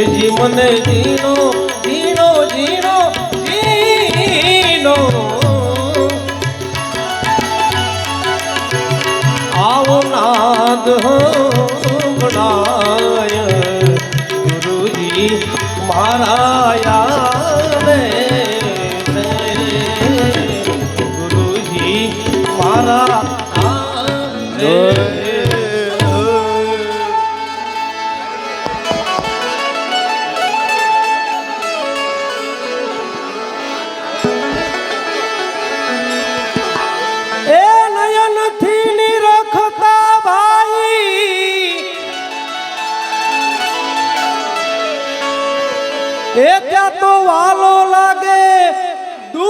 જી મને જીનો જીનો જીનો જીનો આવો નાદ બનાય ગુરુજી મારા યાદ ગુરુજી મારા એ ત્યાં તો વાલો લાગે દૂર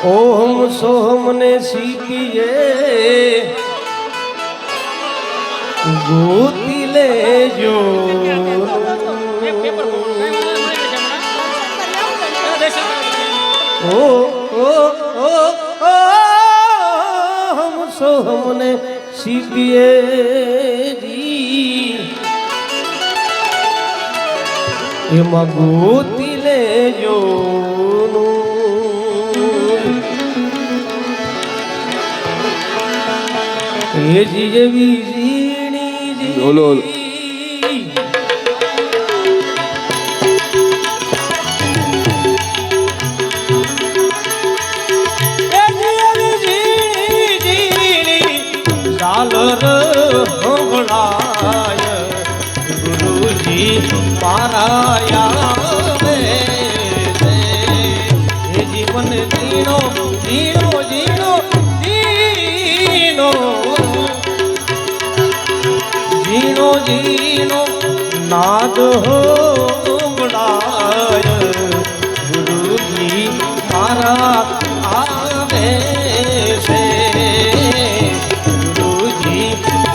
ઓમ સોમને શીખીએ ગોતી લેજો ઓ ઓ ઓ સોમને શીખીએ એમાં ગોતી લેજો એ જેવી ઝીણી બોલો હંભળાય ગુરુજી મારા યાદ એ જીવન જીનો જીનો જીનો જીનો જીનો જીનો નાદ હંભળાય ગુરુજી મારા આવે છે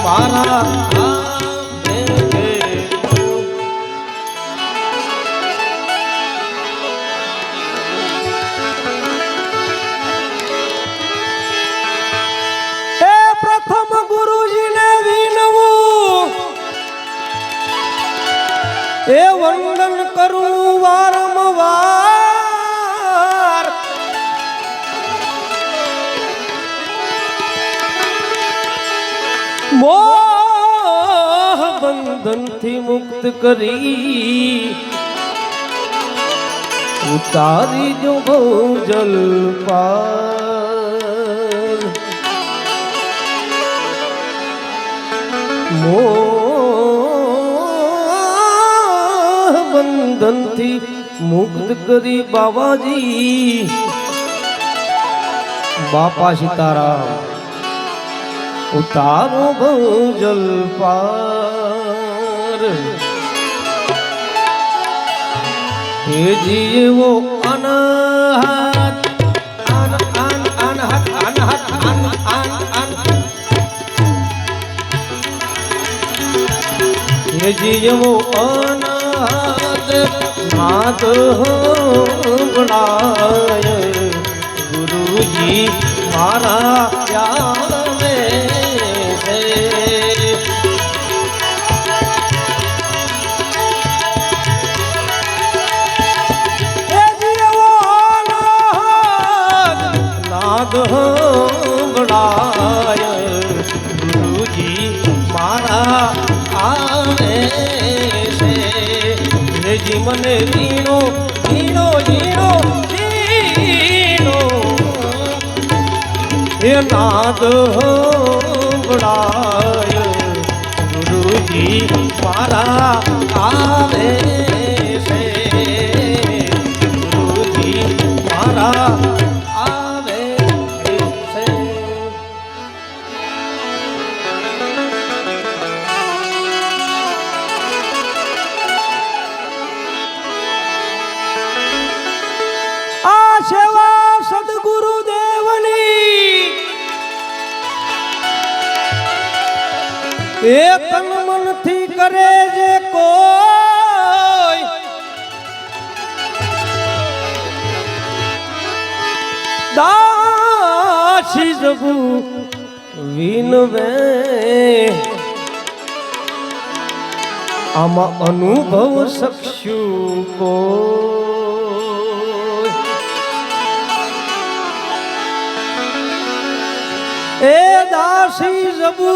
મારા એ પ્રથમ ગુરુજીને વિનવું એ વંદન કરું વારંવાર મોહ બંધનથી મુક્ત કરી ઉતારી જો જલ પાર મોહ બંધનથી મુક્ત કરી બાબાજી બાપા સીતારામ ઉતારો જલ પાર હે જીવો અનહત અન અન અનહત અનહત અન અન અન હે જીવો અનહત નાદ હંભળાય ગુરુજી મારા યાદ હંભળાય ગુરુજી મારા આવે છે જી મને જીણો જીણો જીણો જીણો એ નાદ હંભળાય ગુરુજી મારા આવે છે ગુરુજી મારા સેવા સદગુરુ દેવની એ તન મનથી કરે જે કોઈ દાસ જબુ વિનવે આમાં અનુભવ શકશું કોઈ એ દાસી જબુ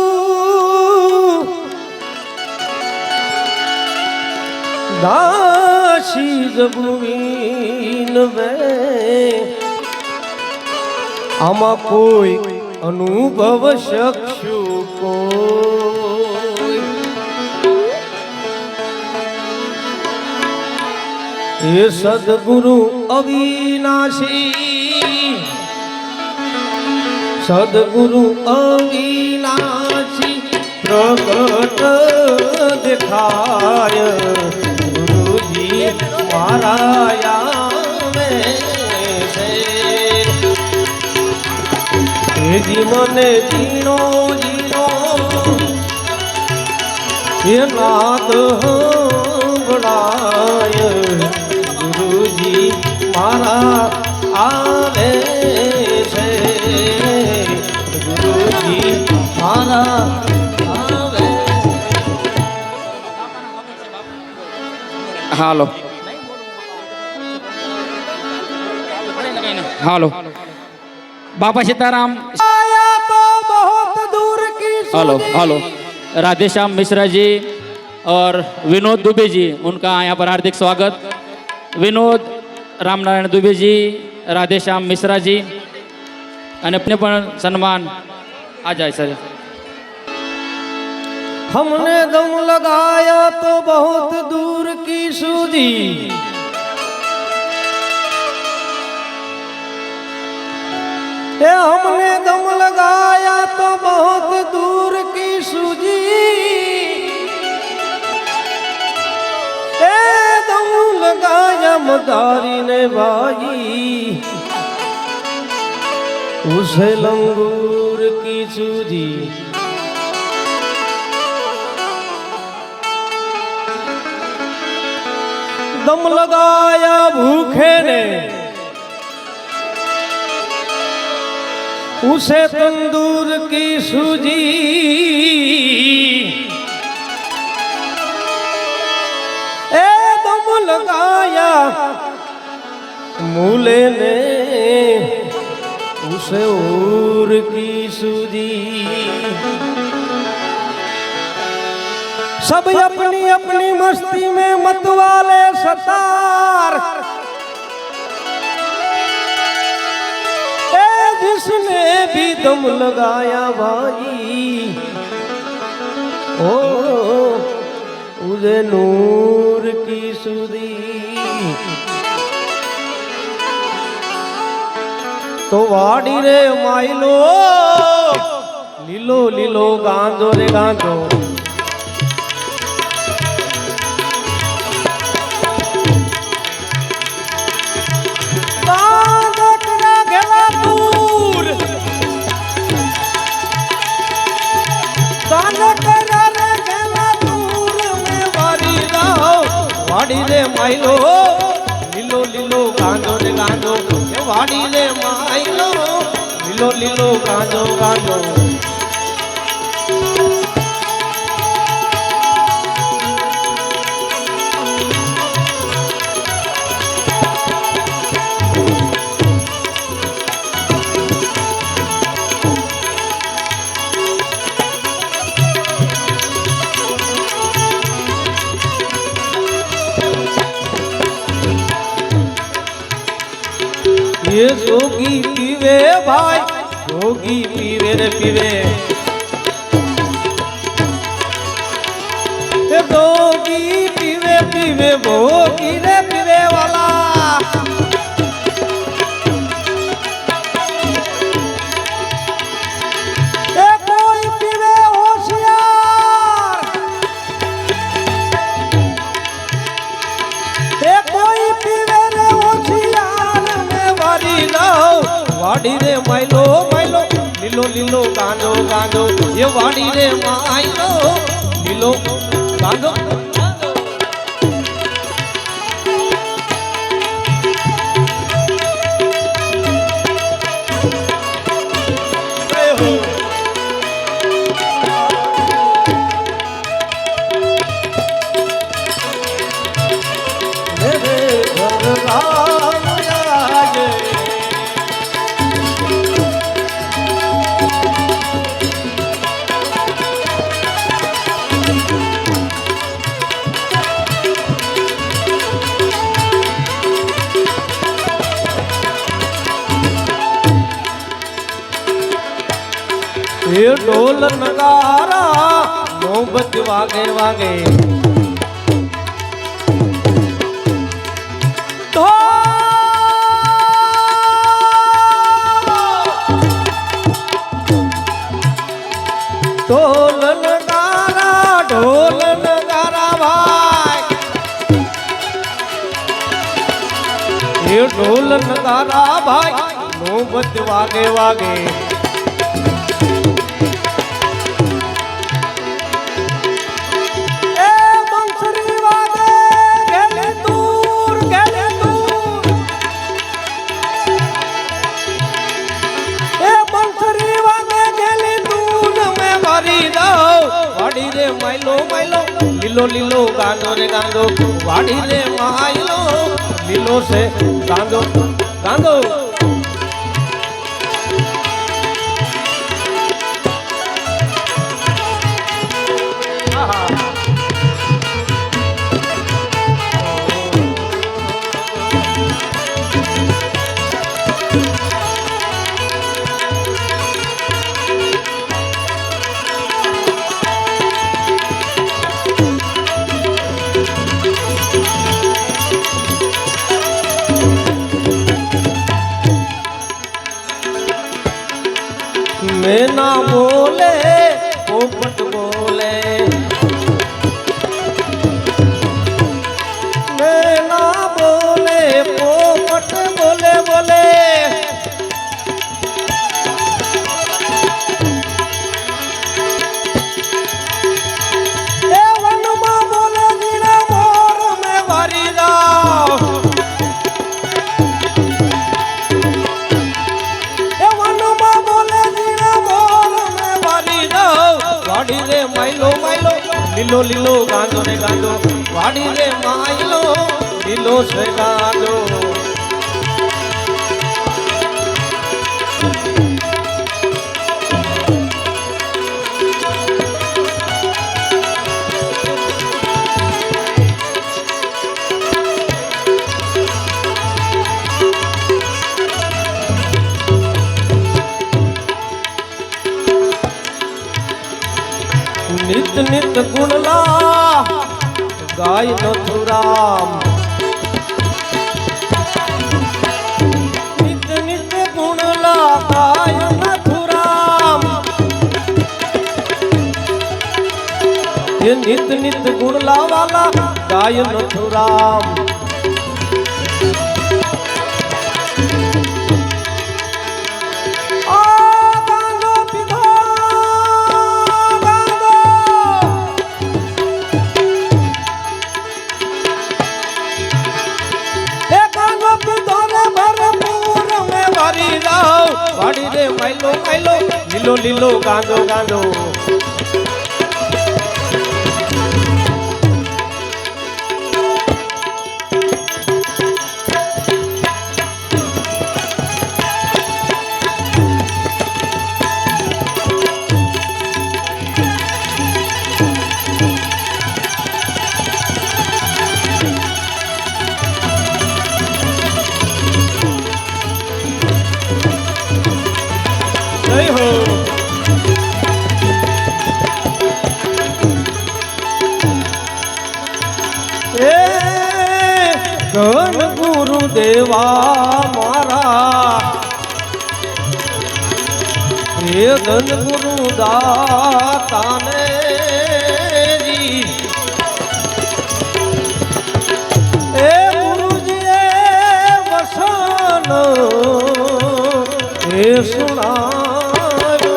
દાસી જબુ વિનવે આમાં કોઈ અનુભવ શકશું કોઈ એ સદગુરુ અવિનાશી સદગુરુ અવિનાશી પ્રગટ દેખાય ગુરુજી મારા આવે છે એ જીવને જીનો જીનો એ નાદ સંભળાય ગુરુજી મારા આવે છે ગુરુજી મારા આવે હાલો હાલો बाबा सीताराम आया तो बहुत दूर की हेलो हेलो राधेश्याम मिश्रा जी और विनोद दुबे जी उनका यहाँ पर हार्दिक स्वागत विनोद रामनारायण दुबे जी राधेश्याम मिश्रा जी અને अपने પણ સન્માન आ जाए सर हमने दम लगाया तो बहुत दूर की सूदी ए हमने दम लगाया तो बहुत दूर की सूजी ए दम लगाया मदारी ने भाई उसे लंगूर की सूजी दम लगाया भूखे ने उसे तंदूर की सूजी ए दम लगाया मूले ने उसे और की सूजी सब अपनी अपनी मस्ती में मतवाले सतार जिसने भी दम लगाया भाई ओ उसे नूर की सुधी तो वाड़ी रे माइलो लीलो लीलो गांजो रे गांजो वाड़ी रे माइलो लीलो लीलो गांजो रे गांजो वाड़ी रे माइलो लीलो लीलो गांजो गांजो ये जोगी पीवे भाई जोगी पीवे रे पीवे ये जोगी पीवे पीवे भोगी रे पीवे वाला ये कोई पीवे होशियार ये कोई पीवे रे होशियार वाड़ी रे माइलो माइलो लीलो लीलो गांजो गांजो ये वाड़ी रे माइलो लीलो गांजो રામ આજે એ ઢોલ નગારા મોહબ્બત વાગે વાગે ઢોલ નગારા ભાઈ એ ઢોલ નગારા ભાઈ મોહબ્બત વાગે વાગે વાડી રે માયલો માયલો લીલો લીલો ગાંડો રે ગાંડો વાડી રે માયલો લીલો છે ગાંડો ગાંડો मैं ना बोले पोपट बोले मैं ना बोले पोपट बोले बोले ए वन मां बोले जीना मोर में वारी जाओ वाड़ी रे माइलो माइलो लीलो लीलो गांजो रे गांजो वाड़ी रे माइलो लीलो से गांजो नित नित गुणला गाय नथुराम नित नित गुणला गाय नथुराम ये नित नित गुणला वाला गाय नथुराम वाड़ी रे माइलो माइलो लीलो लीलो गांडो गांडो जय हो ધન ગુરુ દેવા મારા હે ધન ગુરુ દાતાને જી એ ગુરુજી એ વસન હે સુણાયો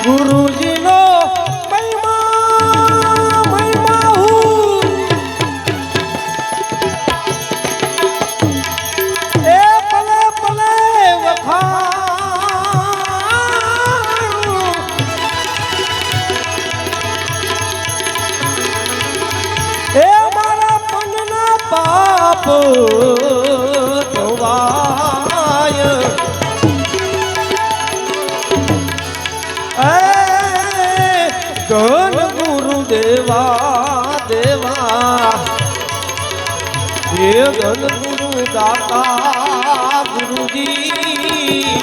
ગુરુજી નો ધન ગુરુ દેવા દેવા હે ધન ગુરુ દાતા ગુરુજી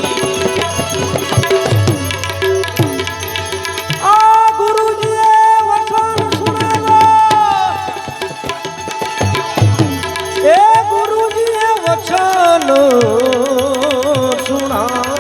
આ ગુરુજીએ વચન સુણાવો એ ગુરુજીએ વચન સુણાવો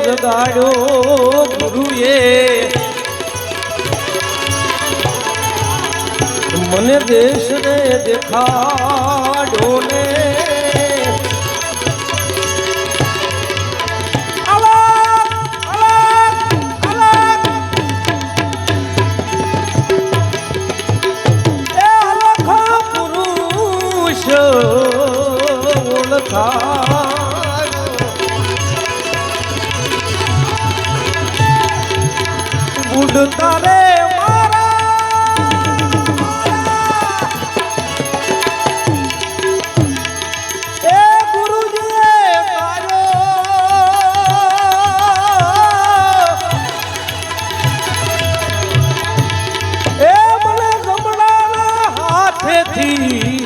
જગાડ્યો ગુરુએ મને દેશ ને દેખાડ્યો ને એ અલખા પુરુષ ઓળખા ઉડતા રે એ ગુરુજીએ એ મને જમણાના હાથેથી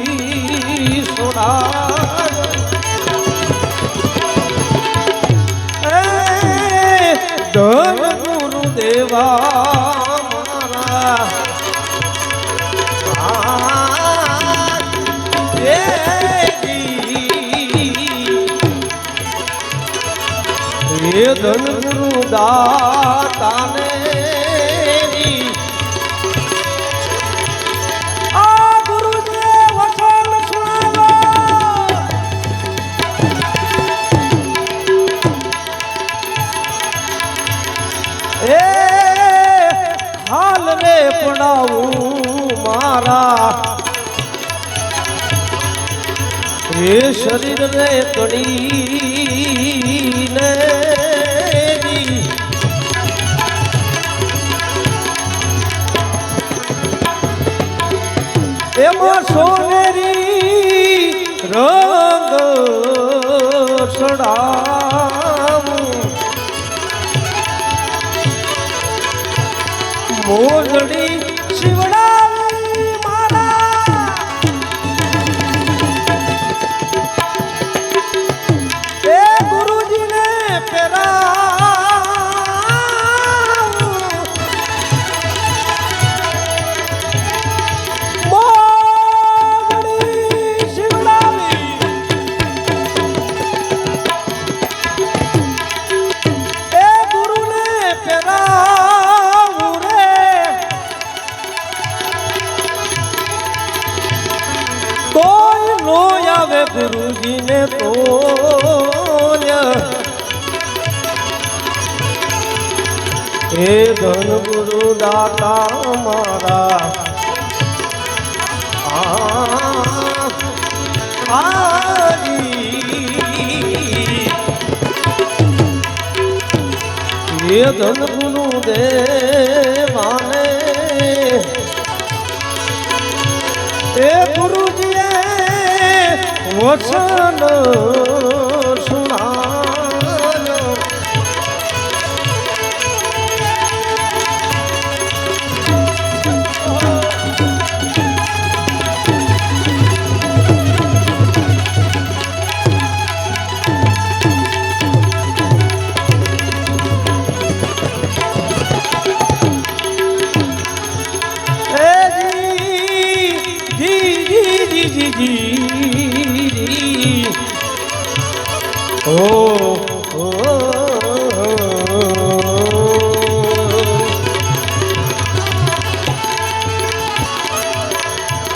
ધન ગુરુ દેવા મારા હે ધન ગુરુ દાતાને આ ગુરુજીએ વચન સુણાવો એ હાલ રે પડાવું મારા હે શરીર રે કડીને એમાં સોનેરી રંગ સડાવું મોજડી શિવડાવી મારા એ ગુરુજીને પેરાવું મોજડી શિવડાવી એ ગુરુને પેરાવું કોઈ નો આવે ગુરુજીને તોય હે ધન ગુરુ દાતા મારા હે ધન ગુરુ દેવાને એ ગુરુજીએ વચન સુણાવ્યો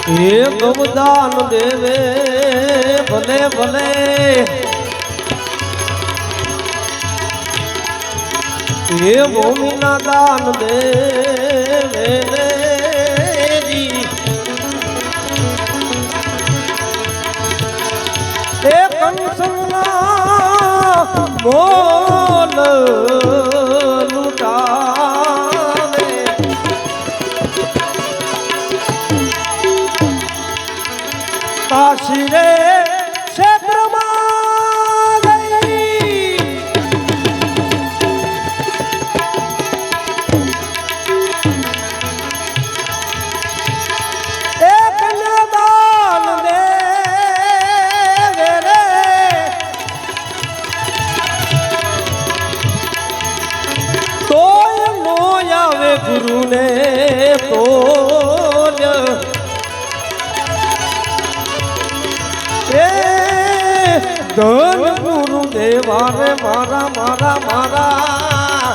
એ ગૌદાન દેવે ભલે ભલે એ ભૂમિના દાન દેવે જી કંસના મોલ લૂટાવે કાશી રે ક્ષેત્રમાં ગઈ એક દાન દેવે રે તોય નો આવે ગુરુને તોલ ધન ગુરુ દેવાને મારા મારા મારા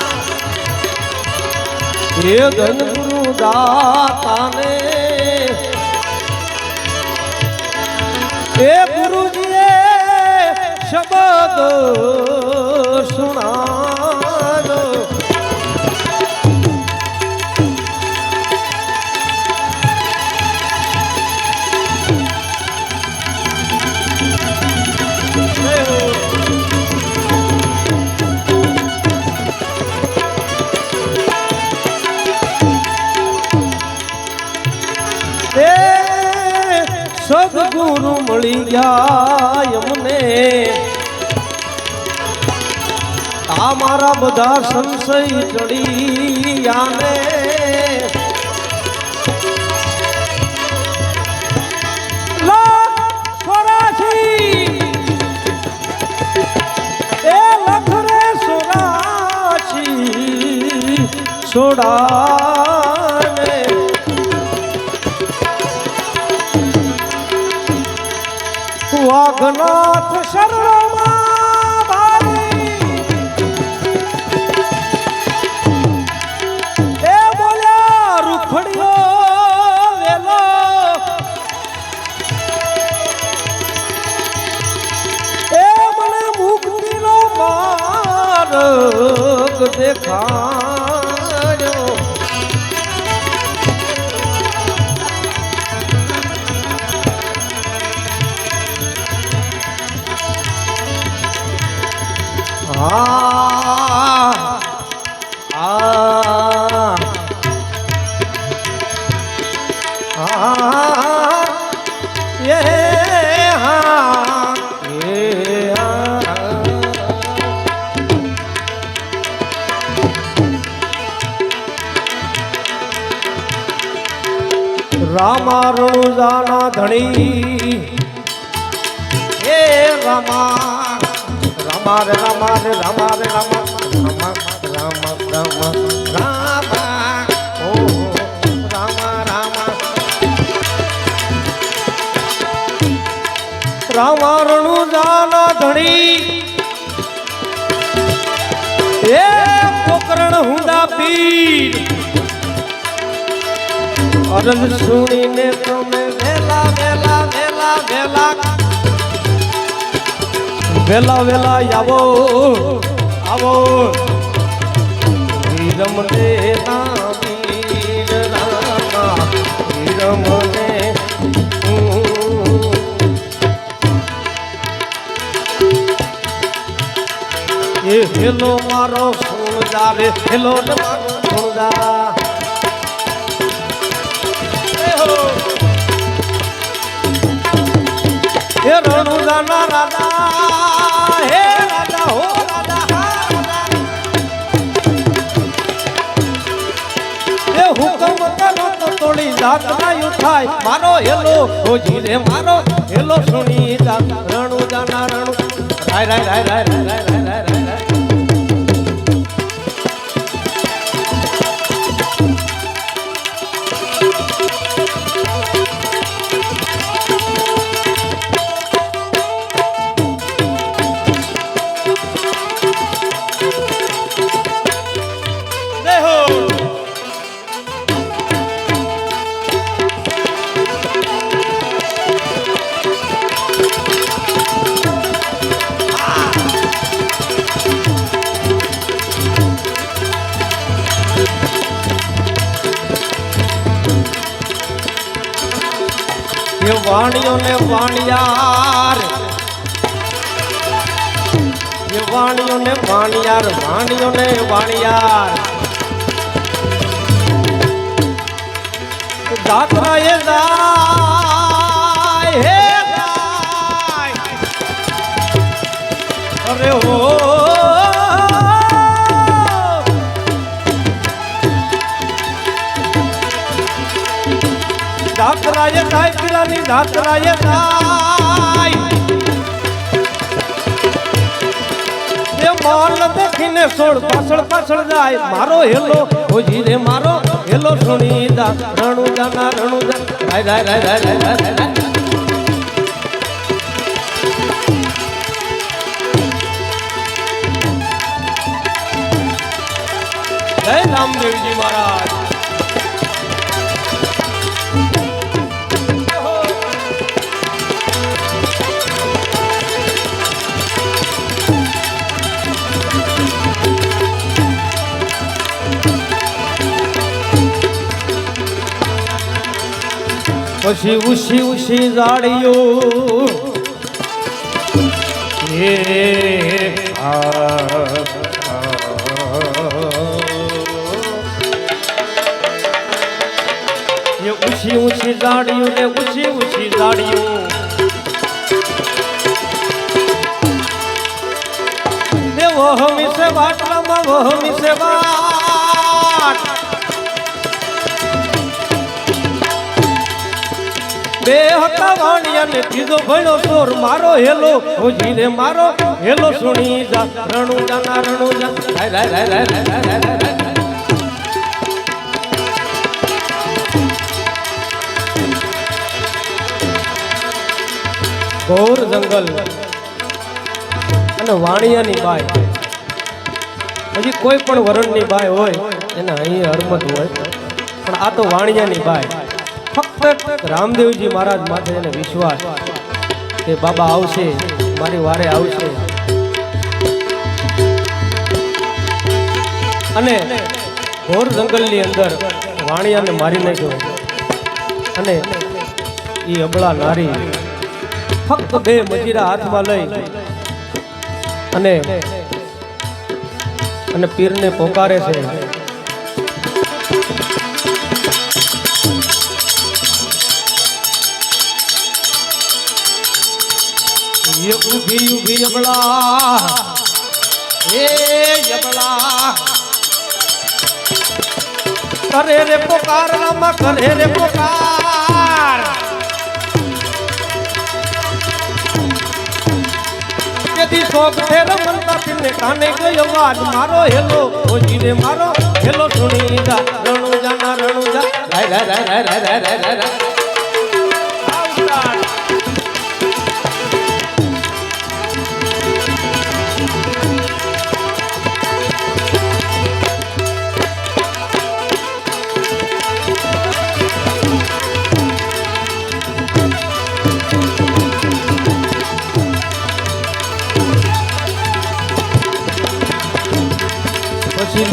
હે ધન ગુરુ દાતાને હે ગુરુજીએ શબ્દ સુણાજો સદગુરુ મળી ગયા અમને આ મારા બધા સંશય ચડી આને સોડાને વાઘનાથ શરણમાં ભારી એ બોલ્યા રૂખડિયો વેલો એ મને મુક્તિનો માર્ગ દેખાડ્યો રામા રણુજાના ધણી હે રામા રામા રે રામા રે રામા રે રામા રામા રામા રામા રામા ઓ રામા રામા રામા રણુજાના ધણી હે પોકરણ હુંડા પીર અરજ સુણીને તમે વેલા વેલા વેલા વેલા વેલા વેલા આવો આવો હીરમને ના વીર રામા હીરમને એ હેલો મારો સુણજા રે હેલો મારો સુણજા હે રણુજાના રાજા હે રાજા હો રાજા એ હુકમ કરો તો તોડી જાત નાયું થાય મારો હેલો હોજી રે મારો હેલો સુણી જા રણુજાના રણુ રાય રાય રાય રાય રાય રાય રાય રાય વાણિયો ને વાણિયાર એ વાણિયો ને વાણિયાર વાણિયો ને વાણિયાર જાત્રા એ જાય હે જાય અરે હો જાત્રાએ જાય પીરાની જાત્રાએ જાય એ મોલ દેખીને સોળ પાછળ પાછળ જાય મારો હેલો ઓજી રે મારો હેલો સુણી જા રણુજા ના રણુજા રાય રાય રાય રાય રાય રાય જય રામદેવજી મહારાજ પછી ઉછી ઉછી જાડીઓ એ ઊંચી ઊંચી જાડીઓ ને ઊંચી ઊંચી જાડીઓ ને વહમી સે બાટલામાં વહમી સે બાટ બે હતા વાણિયા ને ત્રીજો ભણ્યો સોર મારો હેલો હોજી રે મારો હેલો સુણી જા રણુજા ના રણુજા રાય રાય રાય રાય રાય રાય રાય ઘોર જંગલ અને વાણિયાની બાય હજી કોઈ પણ વરણની બાય હોય એને અહીં હરમત હોય પણ આ તો વાણિયાની બાય ફક્ત રામદેવજી મહારાજ માટે એને વિશ્વાસ કે બાબા આવશે મારી વારે આવશે અને ઘોર જંગલની અંદર વાણિયાને મારી નાખ્યો અને એ અબળા નારી ફક્ત બે મજીરા હાથમાં લઈ અને પીરને પોકારે છે ये उभी उभी जबड़ा ए जबड़ा करे रे पुकार रामा करे रे पुकार यदि शोक थे रमनता तिने काने गयो आवाज मारो हेलो ओजी रे मारो हेलो सुनी जा रणुजा ना रणुजा राय राय राय राय राय राय राय राय राय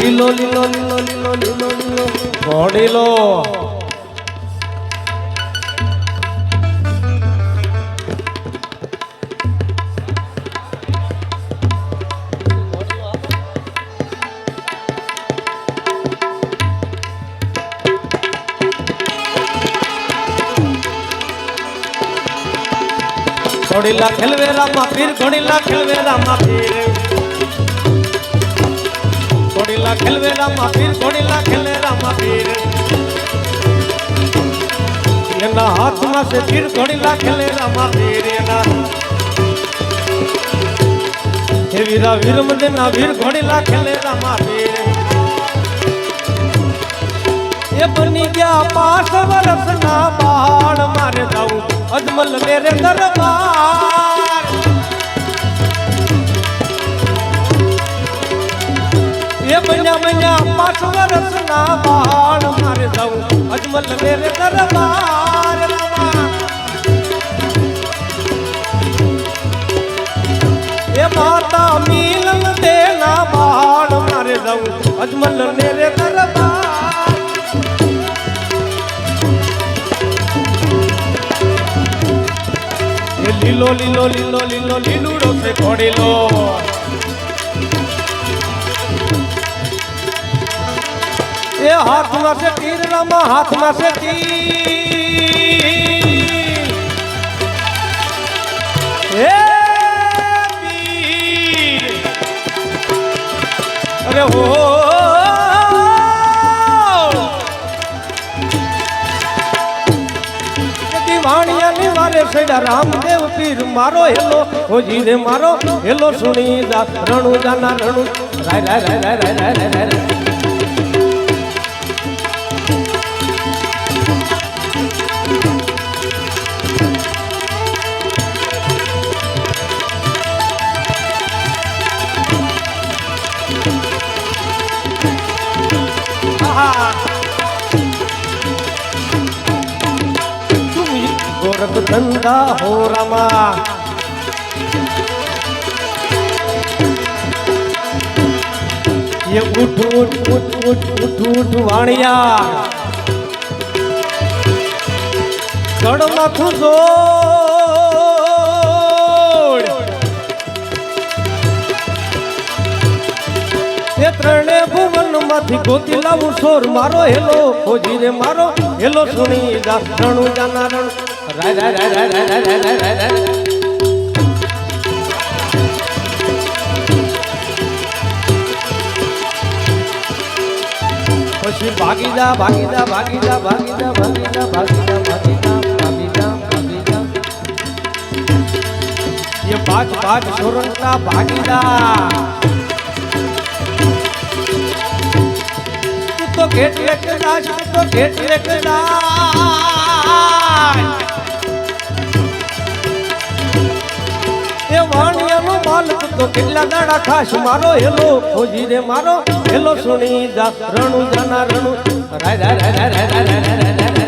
લીલો લીલો લીલો લીલો લીલો લીલો ઘોડીલો ઘોડીલા ખેલવેરા માં પીર ઘોડીલા ખેલવેરા માં પીર ઘોડીલા ખેલવેરા માં પીર ઘોડીલા ખેલવેરા માં પીર એના હાથમાં છે પીર ઘોડીલા ખેલવેરા માં પીર એના હે વીરા વીર મદેના વીર ઘોડીલા ખેલવેરા માં પીર એ બની ગયા 5 વર્ષના બાળ મારે જાઉં અજમલ મેરે દરબાર ये बन्या बन्या 5 વર્ષના બાળ મારે જાઉં અજમલ મેરે દરબાર એ માતા મિલન દેના બાળ મારે જાઉં અજમલ મેરે દરબાર એ લીલો લીલો લીલો લીલો લીલુડો છે ઘોડીલો એ હાથમાં છે તીર રામા હાથમાં છે તીર એ વીર અરે હો વાણિયાની વારે સૈડા રામદેવ પીર મારો હેલો હોજી રે મારો હેલો સુણી જા રણુ જાના રણુ રાય રાય રાય રાય રાય રાય રાય गोरख धंधा हो रमा ये उठ उठ उठ उठ उठ उठ वाणिया गढ़ माथुं जोड़ ये त्रणेय भुवन माथी गोती लावू सोर मारो हेलो खोजी रे मारो हेलो सुनी जा रणु जाना रण राय राय राय राय राय राय राय राय राय પછી ભાગી જા ભાગી જા ભાગી જા ભાગી જા ભાગી જા ભાગી જા ભાગી જા ભાગી જા ભાગી જા ये भाग भाग सोरंता भागी जा तू तो घेट लेके जा तू तो घेट लेके जा એ વાણિયાનો માલક તો કેટલા દાડા ખાશ મારો હેલો ખોજી રે મારો હેલો સુણી જા રણુ જાના રણુ રાય રાય રાય રાય રાય રાય રાય રાય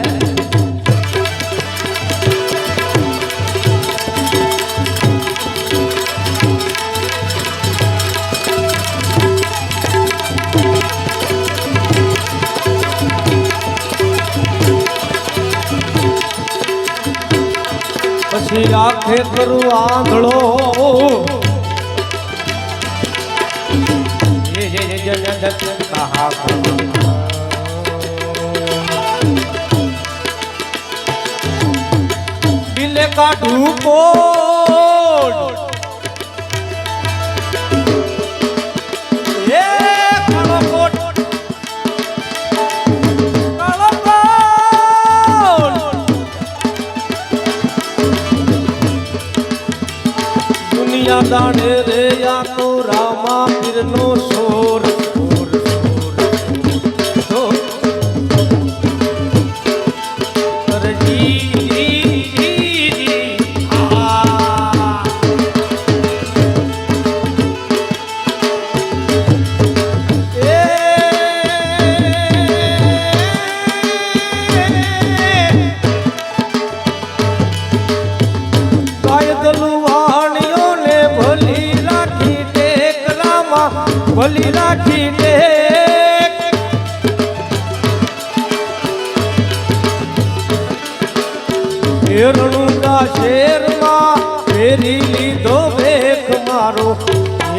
પછી આંખે કરું આંધળો બિલે કાઢું કોટ એ કાળો કોટ કાળો કોટ દુનિયા દાણે રે યા તો રામા પીરનો સોર ભલી રાખી ટેક રણુકા શેરમાં ફેરી લીધો ભેખ મારો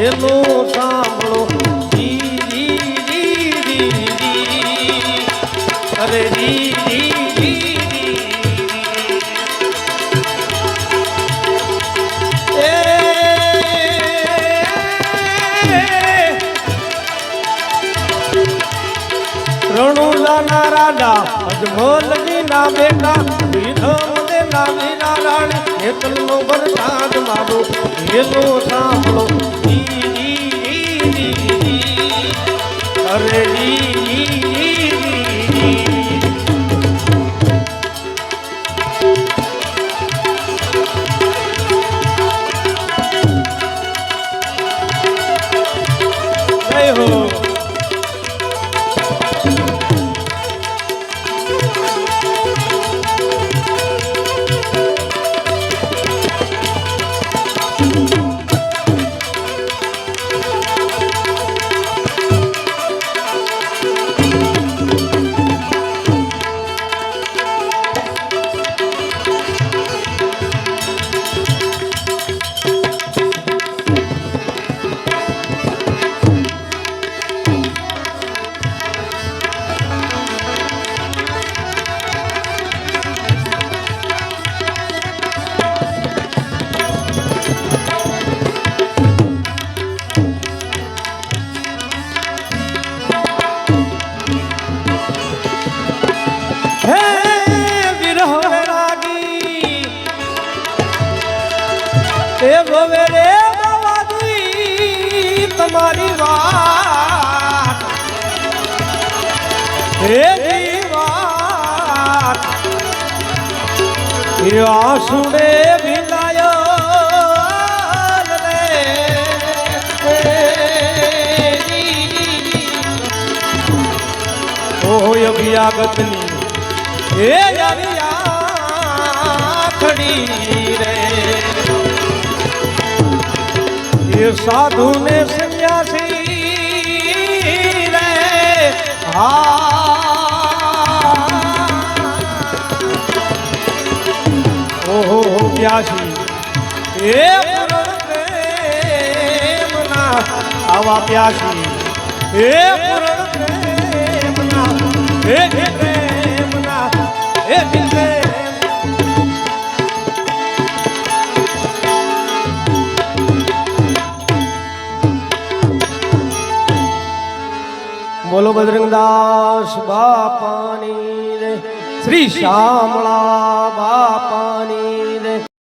એનો સાંભળો રી રી રી રી રી અરે રી રી રી રણુલાના રાજા અજમલજી ના બેટા વિધમ દેના વીરા રાણી હેતલનો વરસાદ મારો હેલો સાંભળો રી રી રી રી અરે રી રી રી જય હો એ ગોવે રે બાવાજી તમારી વાત હે જીવાત એ આસુડે ભીલાયો ઓય અભિયાગતની હે જારિયા ખડી રે એ સાધુ ને સંન્યાસી રે ઓહો પ્યાસી એ પૂરણ પ્રેમના આવા પ્યાસી એ પૂરણ પ્રેમના એ પ્રેમના એ પ્રેમ બોલો બજરંગદાસ બાપાની રે શ્રી શ્યામળા બાપાની રે